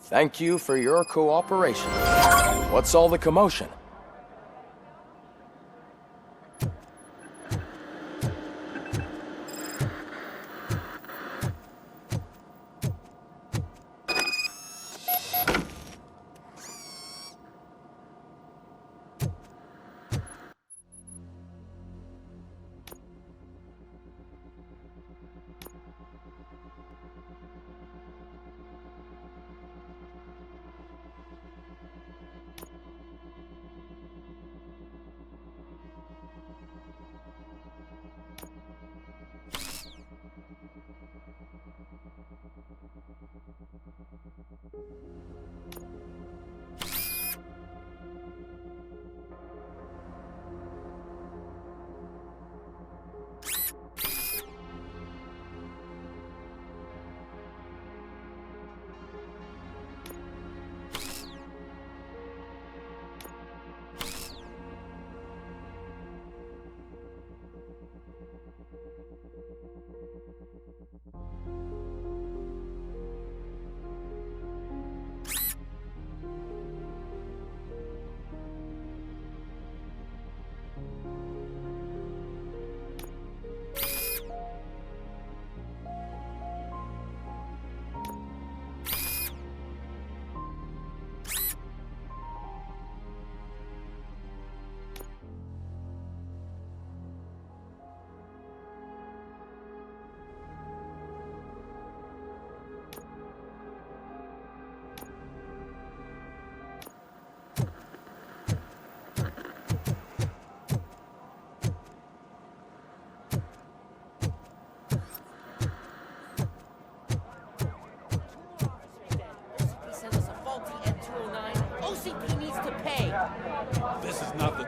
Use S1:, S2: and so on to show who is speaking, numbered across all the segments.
S1: Thank you for your cooperation. What's all the commotion?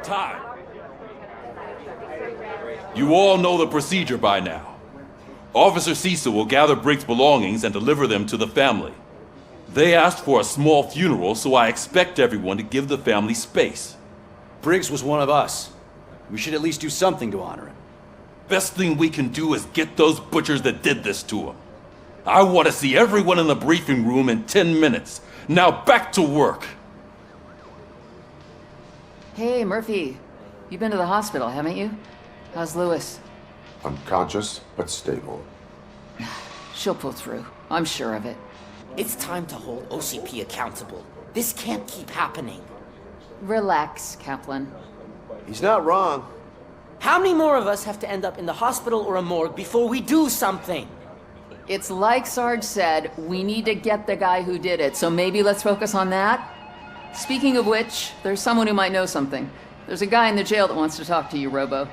S2: Time. You all know the procedure by now. Officer Cecil will gather Briggs' belongings and deliver them to the family. They asked for a small funeral, so I expect everyone to give the family space.
S3: Briggs was one of us. We should at least do something to honor him.
S2: Best thing we can do is get those butchers that did this to him. I want to see everyone in the briefing room in 10 minutes. Now back to work.
S4: Hey, Murphy. You've been to the hospital, haven't you? How's Lewis?
S5: Unconscious, but stable.
S4: She'll pull through. I'm sure of it.
S6: It's time to hold OCP accountable. This can't keep happening.
S4: Relax, Kaplan.
S7: He's not wrong.
S6: How many more of us have to end up in the hospital or a morgue before we do something?
S4: It's like Sarge said, we need to get the guy who did it, so maybe let's focus on that? Speaking of which, there's someone who might know something. There's a guy in the jail that wants to talk to you, Robo.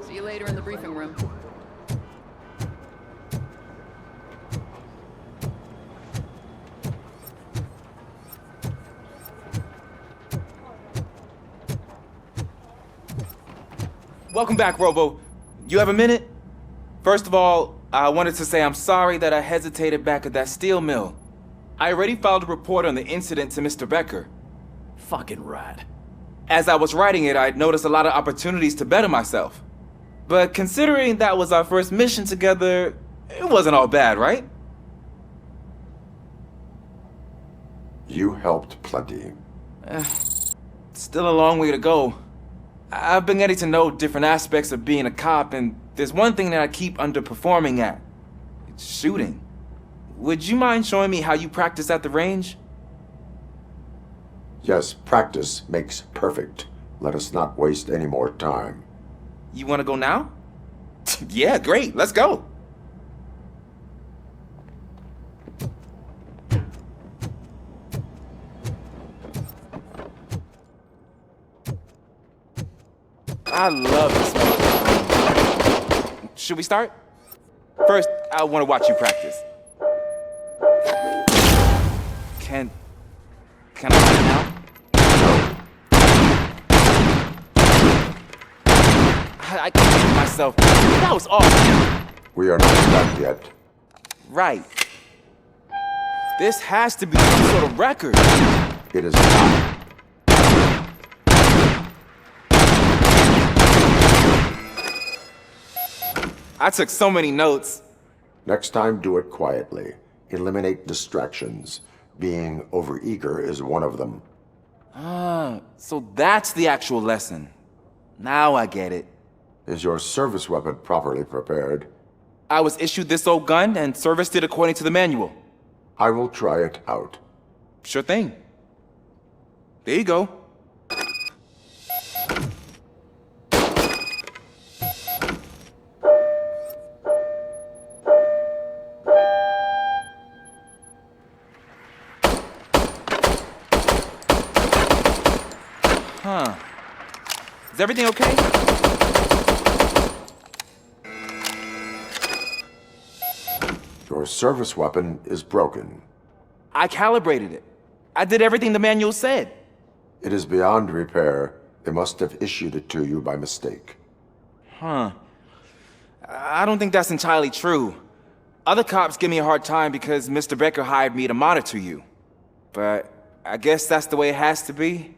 S4: See you later in the briefing room.
S8: Welcome back, Robo. You have a minute? First of all, I wanted to say I'm sorry that I hesitated back at that steel mill. I already filed a report on the incident to Mr. Becker.
S3: Fucking rat.
S8: As I was writing it, I'd noticed a lot of opportunities to better myself. But considering that was our first mission together, it wasn't all bad, right?
S5: You helped plenty.
S8: Still a long way to go. I've been getting to know different aspects of being a cop, and there's one thing that I keep underperforming at. It's shooting. Would you mind showing me how you practice at the range?
S5: Yes, practice makes perfect. Let us not waste any more time.
S8: You want to go now? Yeah, great. Let's go. I love this movie. Should we start? First, I want to watch you practice. Can I do it now? I can't do myself. That was awesome.
S5: We are not done yet.
S8: Right. This has to be some sort of record.
S5: It is not.
S8: I took so many notes.
S5: Next time, do it quietly. Eliminate distractions. Being overeager is one of them.
S8: So that's the actual lesson. Now I get it.
S5: Is your service weapon properly prepared?
S8: I was issued this old gun and serviced it according to the manual.
S5: I will try it out.
S8: Sure thing. There you go. Huh. Is everything okay?
S5: Your service weapon is broken.
S8: I calibrated it. I did everything the manual said.
S5: It is beyond repair. They must have issued it to you by mistake.
S8: Huh. I don't think that's entirely true. Other cops give me a hard time because Mr. Becker hired me to monitor you. But I guess that's the way it has to be.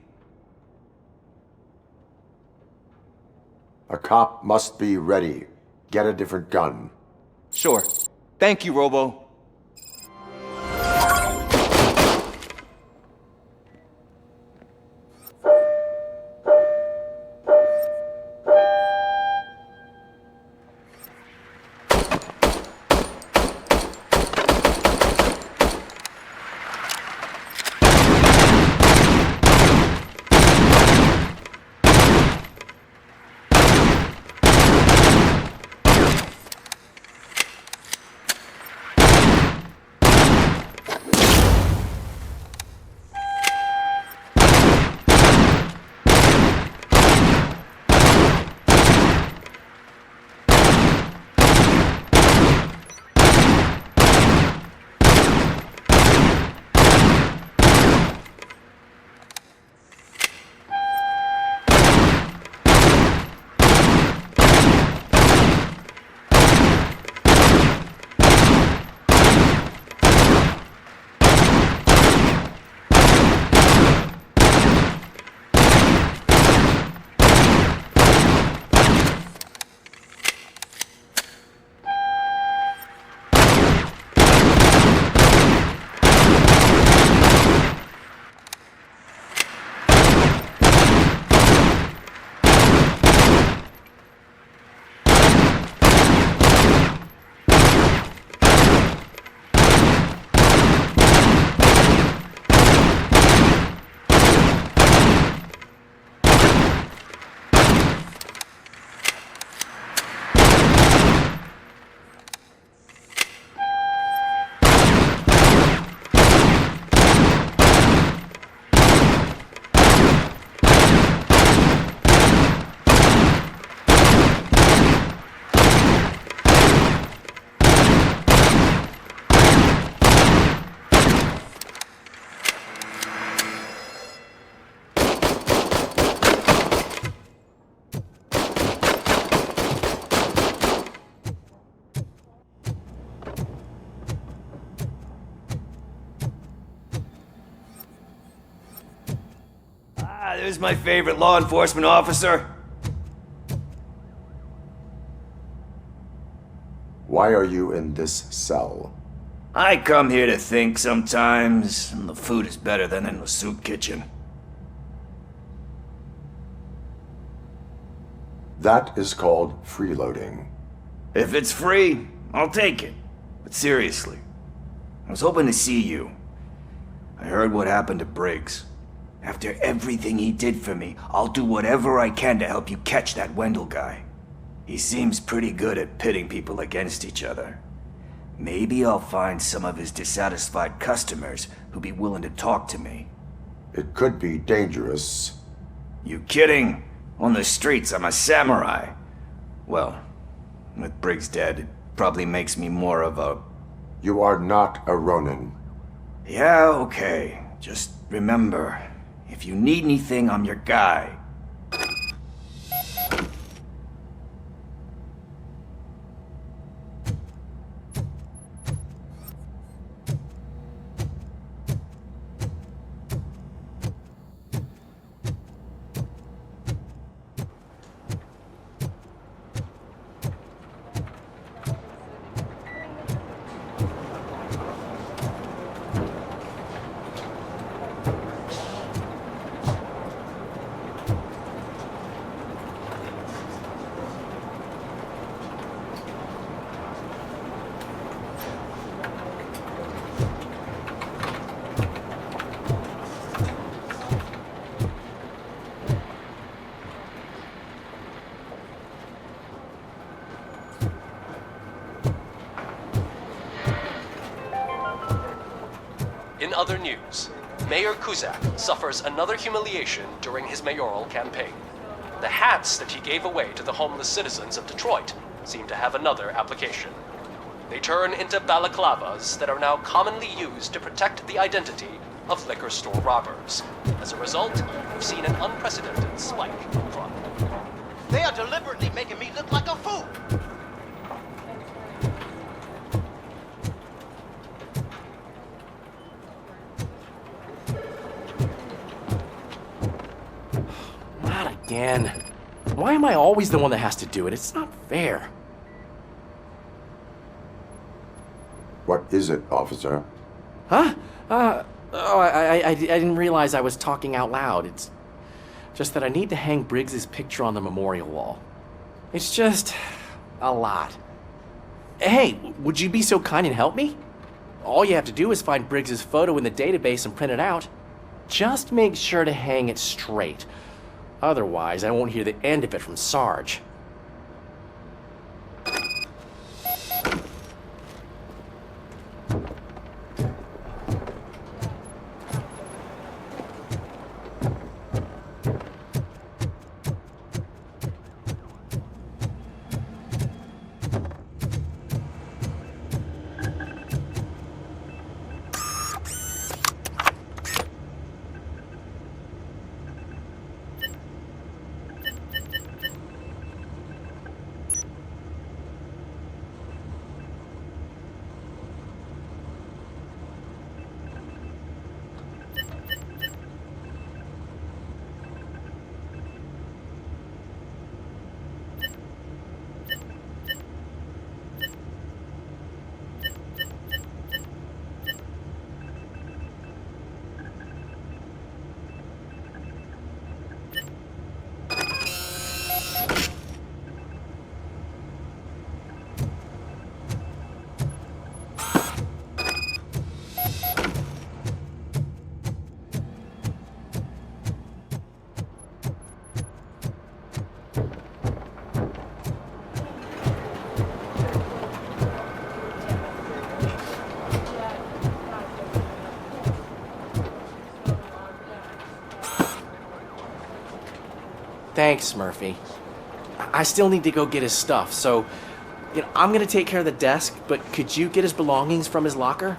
S5: A cop must be ready. Get a different gun.
S8: Sure. Thank you, Robo.
S7: There's my favorite law enforcement officer.
S5: Why are you in this cell?
S7: I come here to think sometimes, and the food is better than in the soup kitchen.
S5: That is called freeloading.
S7: If it's free, I'll take it. But seriously, I was hoping to see you. I heard what happened to Briggs. After everything he did for me, I'll do whatever I can to help you catch that Wendell guy. He seems pretty good at pitting people against each other. Maybe I'll find some of his dissatisfied customers who'd be willing to talk to me.
S5: It could be dangerous.
S7: You kidding? On the streets, I'm a samurai. Well, with Briggs dead, it probably makes me more of a...
S5: You are not a Ronin.
S7: Yeah, okay. Just remember, if you need anything, I'm your guy.
S9: news. Mayor Kuzak suffers another humiliation during his mayoral campaign. The hats that he gave away to the homeless citizens of Detroit seem to have another application. They turn into balaclavas that are now commonly used to protect the identity of liquor store robbers. As a result, we've seen an unprecedented spike in crime.
S10: They are deliberately making me look like a fool.
S11: Not again. Why am I always the one that has to do it? It's not fair.
S5: What is it, officer?
S11: Huh? I didn't realize I was talking out loud. It's just that I need to hang Briggs's picture on the memorial wall. It's just a lot. Hey, would you be so kind and help me? All you have to do is find Briggs's photo in the database and print it out. Just make sure to hang it straight. Otherwise, I won't hear the end of it from Sarge. Thanks, Murphy. I still need to go get his stuff, so I'm gonna take care of the desk, but could you get his belongings from his locker?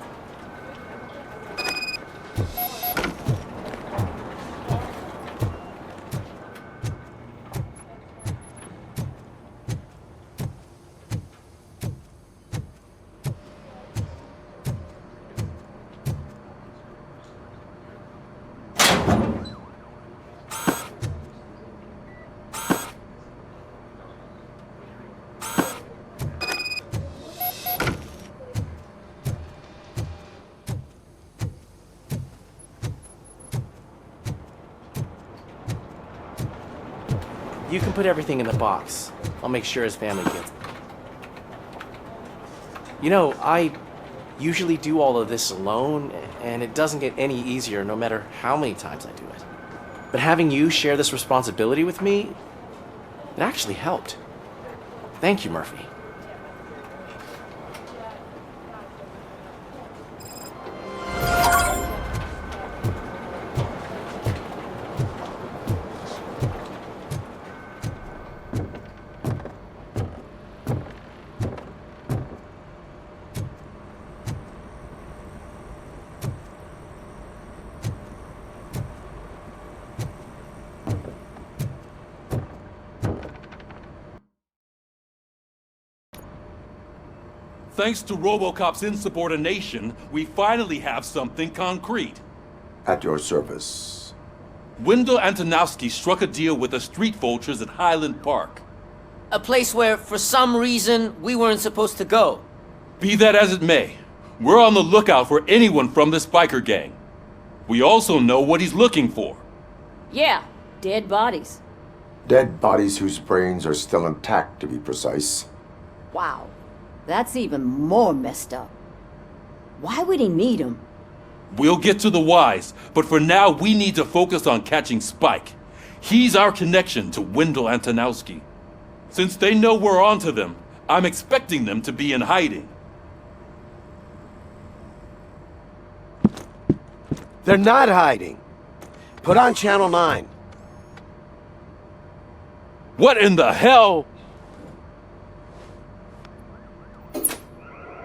S11: You can put everything in the box. I'll make sure his family gets it. I usually do all of this alone, and it doesn't get any easier no matter how many times I do it. But having you share this responsibility with me, it actually helped. Thank you, Murphy.
S2: Thanks to RoboCop's insubordination, we finally have something concrete.
S5: At your service.
S2: Wendell Antonowski struck a deal with the street vultures at Highland Park.
S6: A place where, for some reason, we weren't supposed to go.
S2: Be that as it may, we're on the lookout for anyone from this biker gang. We also know what he's looking for.
S12: Yeah, dead bodies.
S5: Dead bodies whose brains are still intact, to be precise.
S12: Wow, that's even more messed up. Why would he need them?
S2: We'll get to the whys, but for now we need to focus on catching Spike. He's our connection to Wendell Antonowski. Since they know we're onto them, I'm expecting them to be in hiding.
S13: They're not hiding. Put on Channel 9.
S2: What in the hell?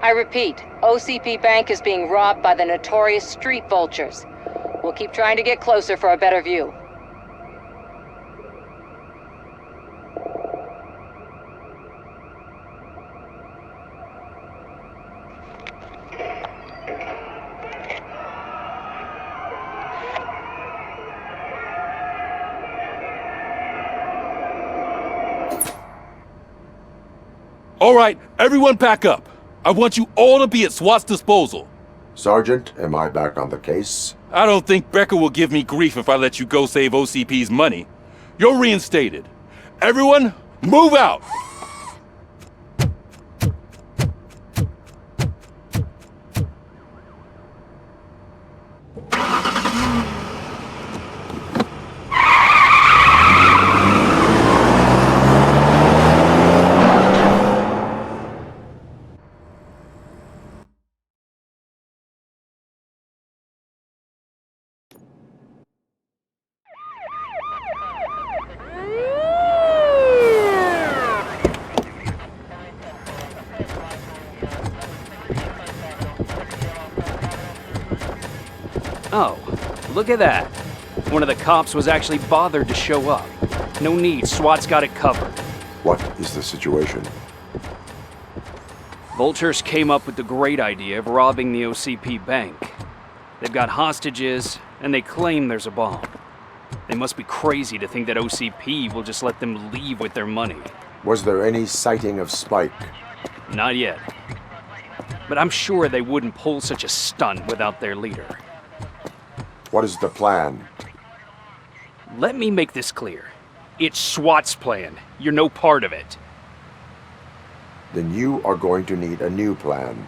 S14: I repeat, OCP Bank is being robbed by the notorious street vultures. We'll keep trying to get closer for a better view.
S2: All right, everyone pack up. I want you all to be at SWAT's disposal.
S5: Sergeant, am I back on the case?
S2: I don't think Becker will give me grief if I let you go save OCP's money. You're reinstated. Everyone, move out!
S15: Oh, look at that. One of the cops was actually bothered to show up. No need, SWAT's got it covered.
S5: What is the situation?
S15: Vultures came up with the great idea of robbing the OCP bank. They've got hostages, and they claim there's a bomb. They must be crazy to think that OCP will just let them leave with their money.
S5: Was there any sighting of Spike?
S15: Not yet. But I'm sure they wouldn't pull such a stunt without their leader.
S5: What is the plan?
S15: Let me make this clear. It's SWAT's plan. You're no part of it.
S5: Then you are going to need a new plan.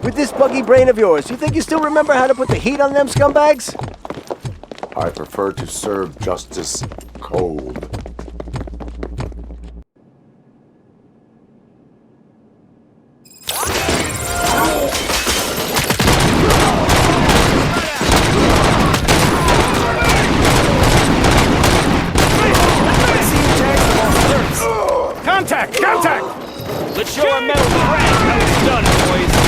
S13: With this buggy brain of yours, you think you still remember how to put the heat on them scumbags?
S5: I prefer to serve justice cold.
S15: Contact! Contact! Let's show our metal friends how it's done, boys.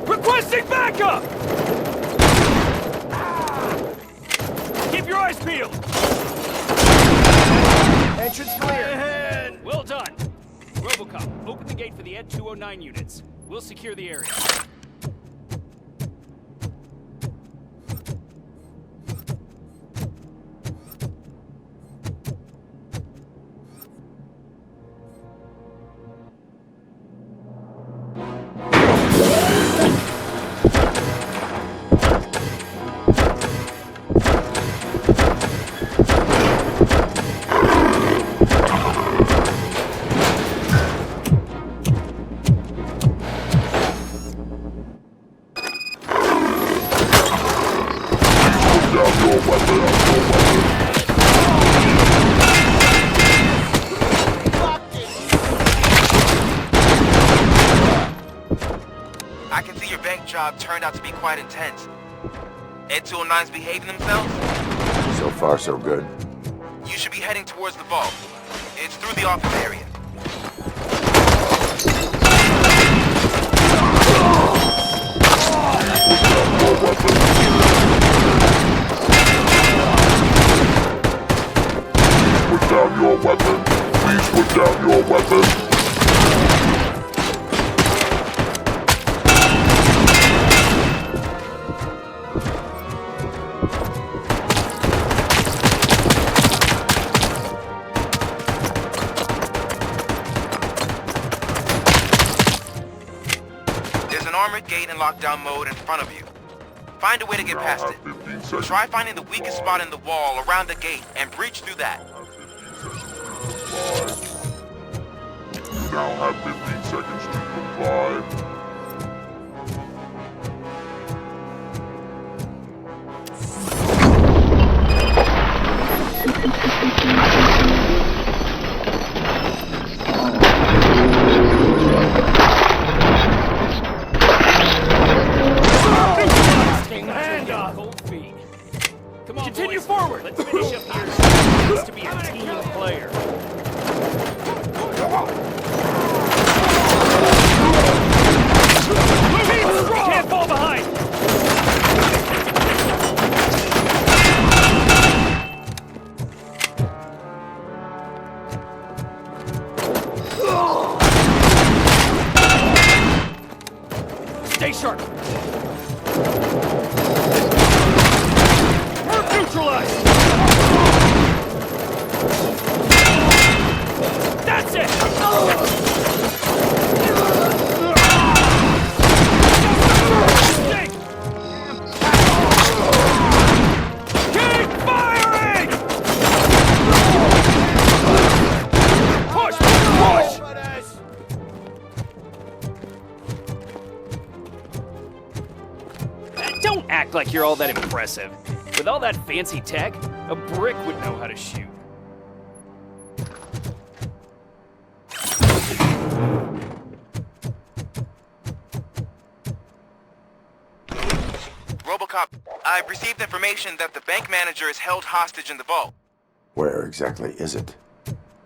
S15: Requesting backup! Keep your eyes peeled!
S13: Entrance clear.
S15: Well done. RoboCop, open the gate for the Ed 209 units. We'll secure the area.
S8: I can see your bank job turned out to be quite intense. Ed 209's behaving themselves?
S5: So far, so good.
S8: You should be heading towards the vault. It's through the office area.
S16: down your weapon. Please put down your weapon.
S8: There's an armored gate in lockdown mode in front of you. Find a way to get past it. Try finding the weakest spot in the wall around the gate and breach through that.
S16: You now have 15 seconds to comply.
S15: Hand off, old feet. Come on, continue forward. Let's finish up here. Needs to be a team player. Can't fall behind. Stay sharp. We're neutralized. That's it. Keep firing! Push! Push! Don't act like you're all that impressive. With all that fancy tech, a brick would know how to shoot.
S8: RoboCop, I've received information that the bank manager is held hostage in the vault.
S5: Where exactly is it?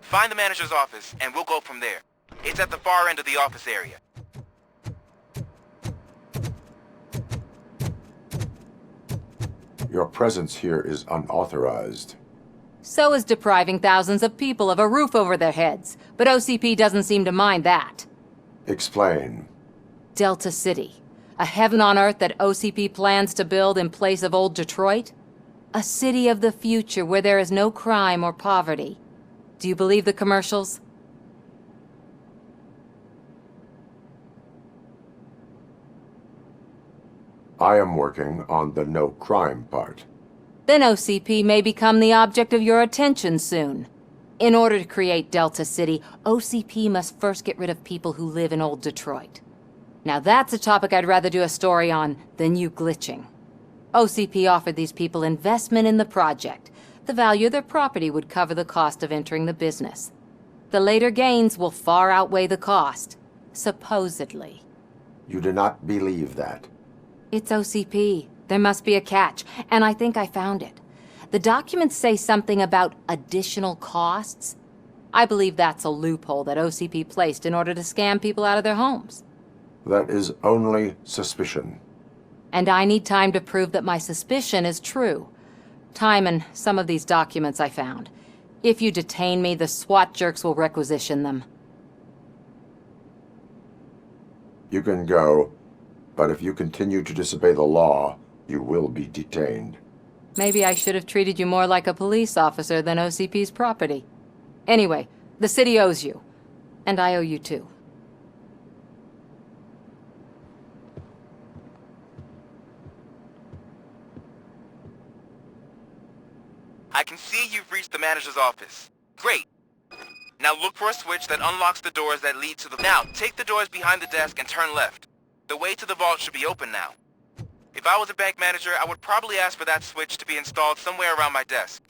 S8: Find the manager's office, and we'll go from there. It's at the far end of the office area.
S5: Your presence here is unauthorized.
S14: So is depriving thousands of people of a roof over their heads, but OCP doesn't seem to mind that.
S5: Explain.
S14: Delta City, a heaven on earth that OCP plans to build in place of old Detroit? A city of the future where there is no crime or poverty. Do you believe the commercials?
S5: I am working on the no crime part.
S14: Then OCP may become the object of your attention soon. In order to create Delta City, OCP must first get rid of people who live in old Detroit. Now that's a topic I'd rather do a story on than you glitching. OCP offered these people investment in the project. The value of their property would cover the cost of entering the business. The later gains will far outweigh the cost, supposedly.
S5: You do not believe that.
S14: It's OCP. There must be a catch, and I think I found it. The documents say something about additional costs. I believe that's a loophole that OCP placed in order to scam people out of their homes.
S5: That is only suspicion.
S14: And I need time to prove that my suspicion is true. Time and some of these documents I found. If you detain me, the SWAT jerks will requisition them.
S5: You can go, but if you continue to disobey the law, you will be detained.
S14: Maybe I should have treated you more like a police officer than OCP's property. Anyway, the city owes you. And I owe you too.
S8: I can see you've reached the manager's office. Great. Now look for a switch that unlocks the doors that lead to the... Now, take the doors behind the desk and turn left. The way to the vault should be open now. If I was a bank manager, I would probably ask for that switch to be installed somewhere around my desk.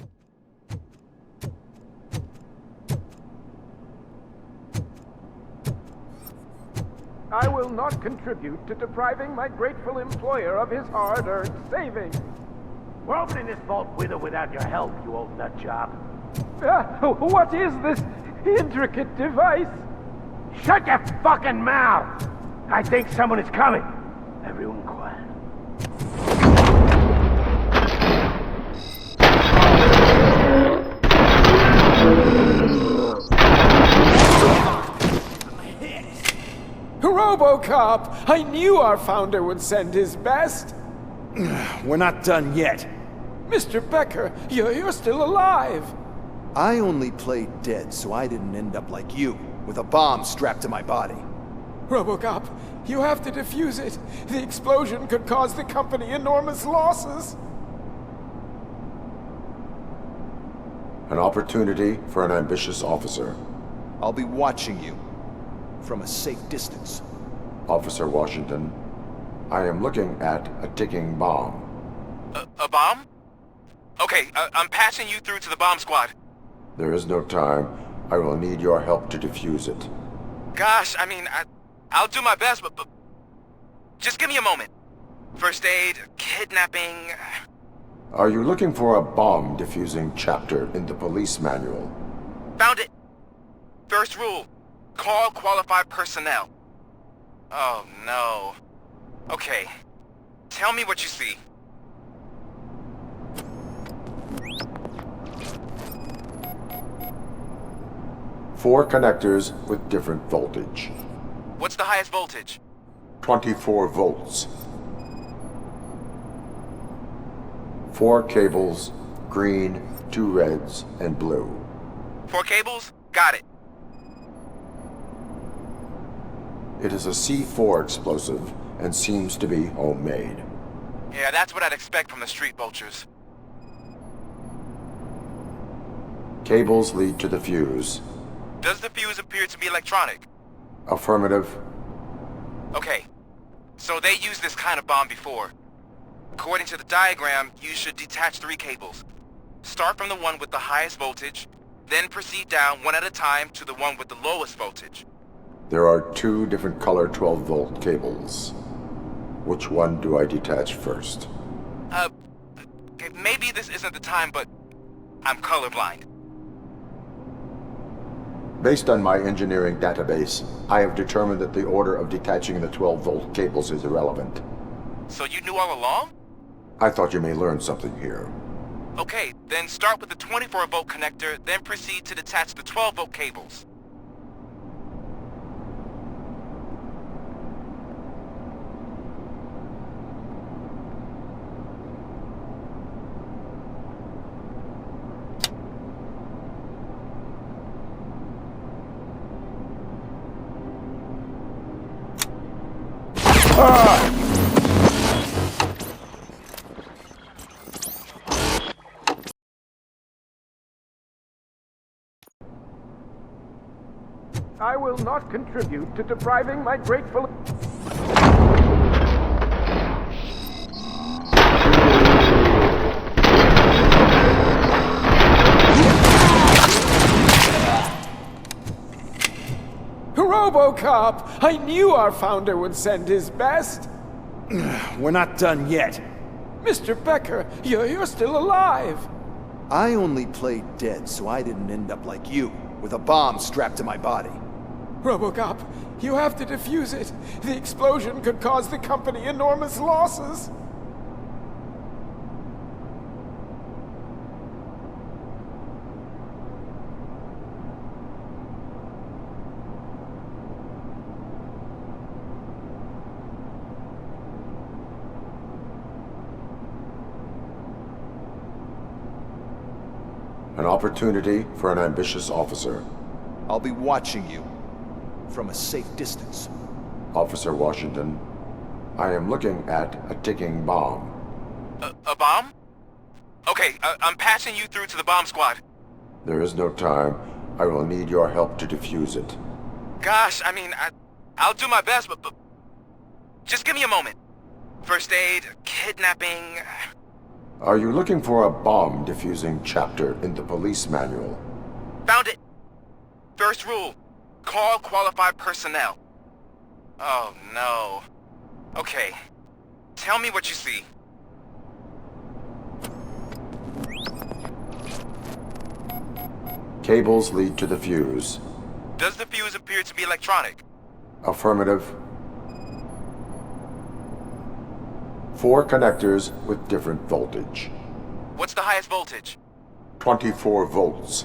S17: I will not contribute to depriving my grateful employer of his hard-earned savings.
S10: We're opening this vault with or without your help, you old nut job.
S17: What is this intricate device?
S10: Shut your fucking mouth! I think someone is coming. Everyone quiet.
S17: RoboCop! I knew our founder would send his best!
S3: We're not done yet.
S17: Mr. Becker, you're still alive!
S3: I only played dead so I didn't end up like you, with a bomb strapped to my body.
S17: RoboCop, you have to defuse it. The explosion could cause the company enormous losses.
S5: An opportunity for an ambitious officer.
S3: I'll be watching you from a safe distance.
S5: Officer Washington, I am looking at a ticking bomb.
S8: A bomb? Okay, I'm passing you through to the bomb squad.
S5: There is no time. I will need your help to defuse it.
S8: Gosh, I mean, I'll do my best, but just give me a moment. First aid, kidnapping...
S5: Are you looking for a bomb defusing chapter in the police manual?
S8: Found it! First rule, call qualified personnel. Oh no. Okay, tell me what you see.
S5: Four connectors with different voltage.
S8: What's the highest voltage?
S5: 24 volts. 4 cables, green, 2 reds, and blue.
S8: 4 cables? Got it.
S5: It is a C4 explosive and seems to be homemade.
S8: Yeah, that's what I'd expect from the street vultures.
S5: Cables lead to the fuse.
S8: Does the fuse appear to be electronic?
S5: Affirmative.
S8: Okay, so they used this kind of bomb before. According to the diagram, you should detach 3 cables. Start from the one with the highest voltage, then proceed down one at a time to the one with the lowest voltage.
S5: There are 2 different color 12-volt cables. Which one do I detach first?
S8: Okay, maybe this isn't the time, but I'm colorblind.
S5: Based on my engineering database, I have determined that the order of detaching the 12-volt cables is irrelevant.
S8: So you knew all along?
S5: I thought you may learn something here.
S8: Okay, then start with the 24-volt connector, then proceed to detach the 12-volt cables.
S17: I will not contribute to depriving my grateful... RoboCop! I knew our founder would send his best!
S3: We're not done yet.
S17: Mr. Becker, you're still alive!
S3: I only played dead so I didn't end up like you, with a bomb strapped to my body.
S17: RoboCop, you have to defuse it. The explosion could cause the company enormous losses.
S5: An opportunity for an ambitious officer.
S3: I'll be watching you from a safe distance.
S5: Officer Washington, I am looking at a ticking bomb.
S8: A bomb? Okay, I'm passing you through to the bomb squad.
S5: There is no time. I will need your help to defuse it.
S8: Gosh, I mean, I'll do my best, but just give me a moment. First aid, kidnapping...
S5: Are you looking for a bomb defusing chapter in the police manual?
S8: Found it! First rule, call qualified personnel. Oh no. Okay, tell me what you see.
S5: Cables lead to the fuse.
S8: Does the fuse appear to be electronic?
S5: Affirmative. 4 connectors with different voltage.
S8: What's the highest voltage?
S5: 24 volts.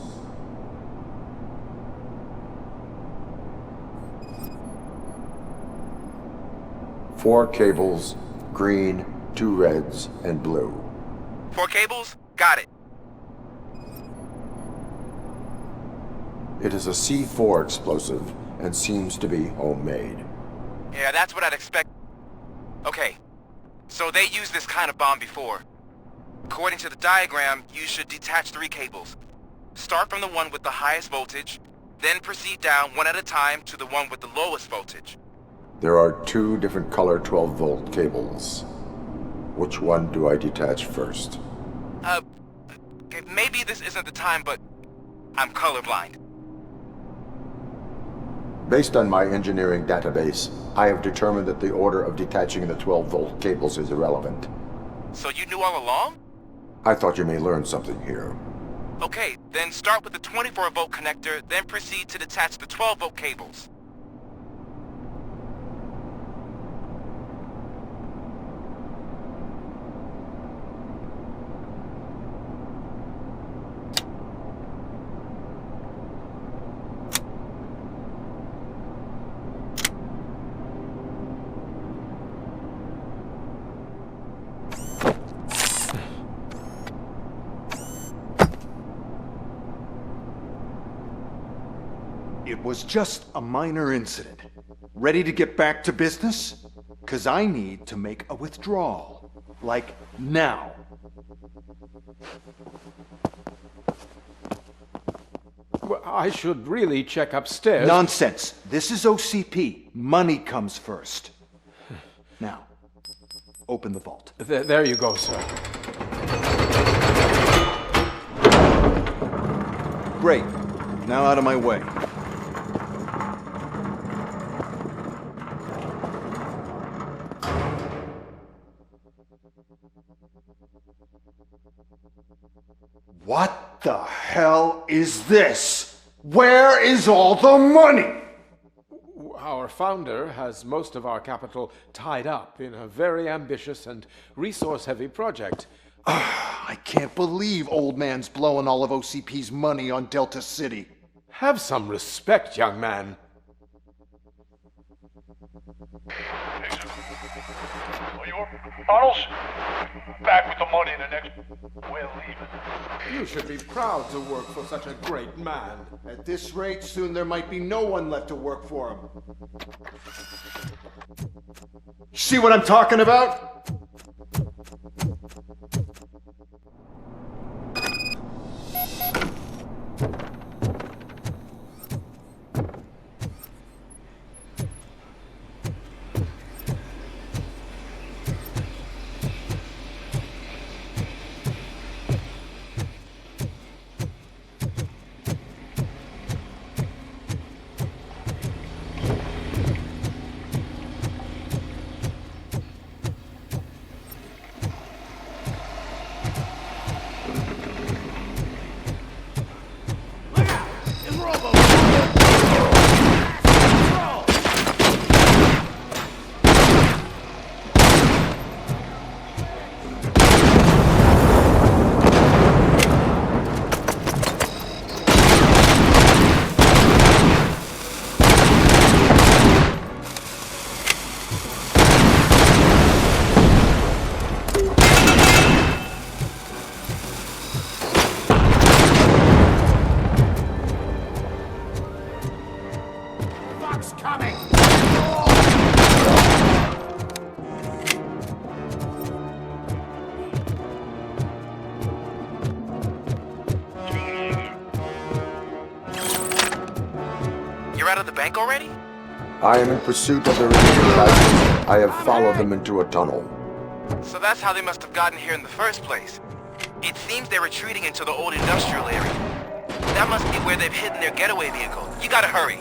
S5: 4 cables, green, 2 reds, and blue.
S8: 4 cables? Got it.
S5: It is a C4 explosive and seems to be homemade.
S8: Yeah, that's what I'd expect. Okay, so they used this kind of bomb before. According to the diagram, you should detach 3 cables. Start from the one with the highest voltage, then proceed down one at a time to the one with the lowest voltage.
S5: There are 2 different color 12-volt cables. Which one do I detach first?
S8: Okay, maybe this isn't the time, but I'm colorblind.
S5: Based on my engineering database, I have determined that the order of detaching the 12-volt cables is irrelevant.
S8: So you knew all along?
S5: I thought you may learn something here.
S8: Okay, then start with the 24-volt connector, then proceed to detach the 12-volt cables.
S3: It was just a minor incident. Ready to get back to business? 'Cause I need to make a withdrawal. Like, now.
S17: Well, I should really check upstairs.
S3: Nonsense. This is OCP. Money comes first. Now, open the vault.
S17: There you go, sir.
S3: Great. Now out of my way. What the hell is this? Where is all the money?
S17: Our founder has most of our capital tied up in a very ambitious and resource-heavy project.
S3: I can't believe old man's blowing all of OCP's money on Delta City.
S17: Have some respect, young man.
S10: Arnold, back with the money in the next... We're leaving.
S17: You should be proud to work for such a great man.
S3: At this rate, soon there might be no one left to work for him. See what I'm talking about?
S8: You're out of the bank already?
S5: I am in pursuit of the remaining badges. I have followed them into a tunnel.
S8: So that's how they must have gotten here in the first place. It seems they're retreating into the old industrial area. That must be where they've hidden their getaway vehicle. You gotta hurry.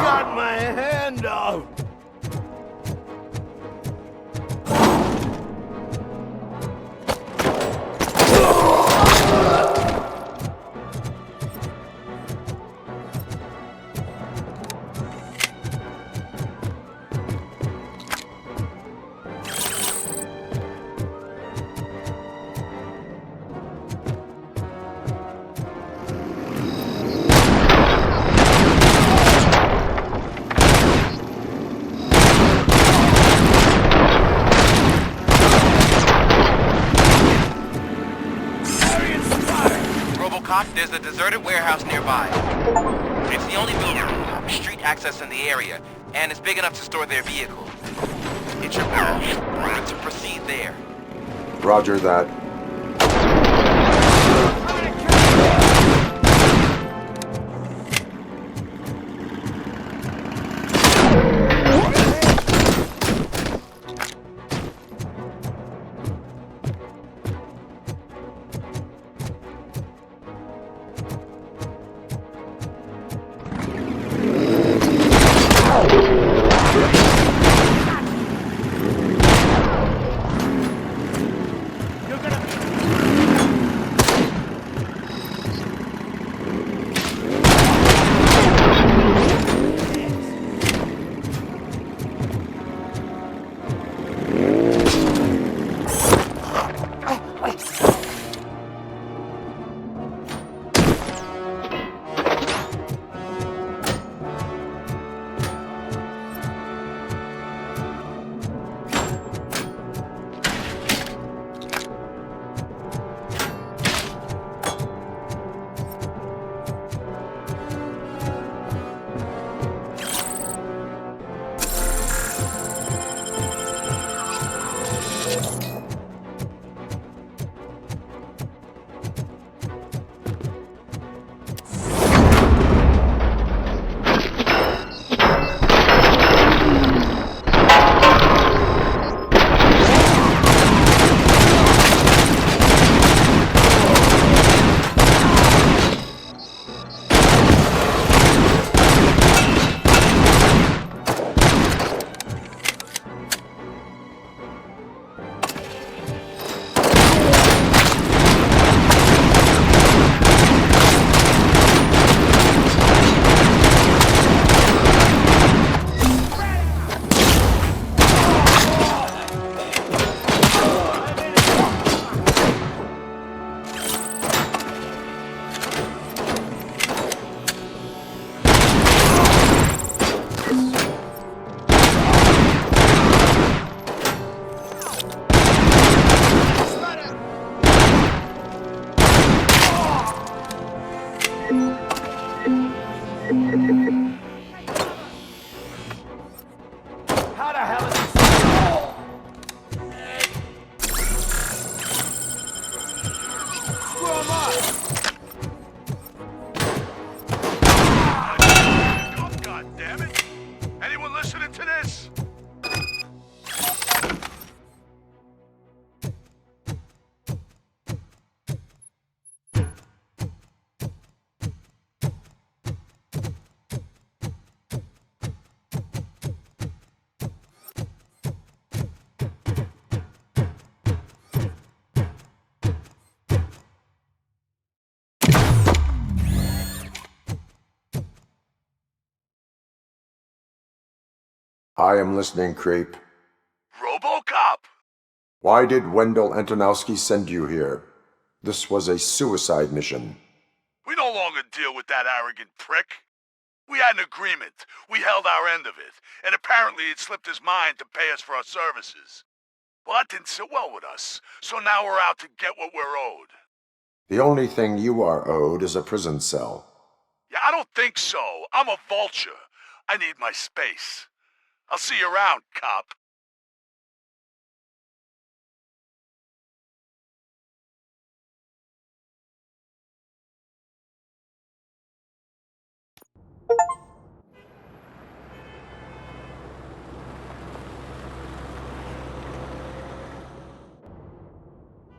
S10: Got my hand off!
S8: RoboCop, there's a deserted warehouse nearby. It's the only building with street access in the area, and it's big enough to store their vehicles. It's your call. Order to proceed there.
S5: Roger that. I am listening, Creep.
S16: RoboCop!
S5: Why did Wendell Antonowski send you here? This was a suicide mission.
S16: We no longer deal with that arrogant prick. We had an agreement. We held our end of it, and apparently it slipped his mind to pay us for our services. Well, that didn't sit well with us, so now we're out to get what we're owed.
S5: The only thing you are owed is a prison cell.
S16: Yeah, I don't think so. I'm a vulture. I need my space. I'll see you around, cop.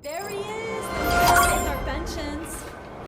S18: There he is!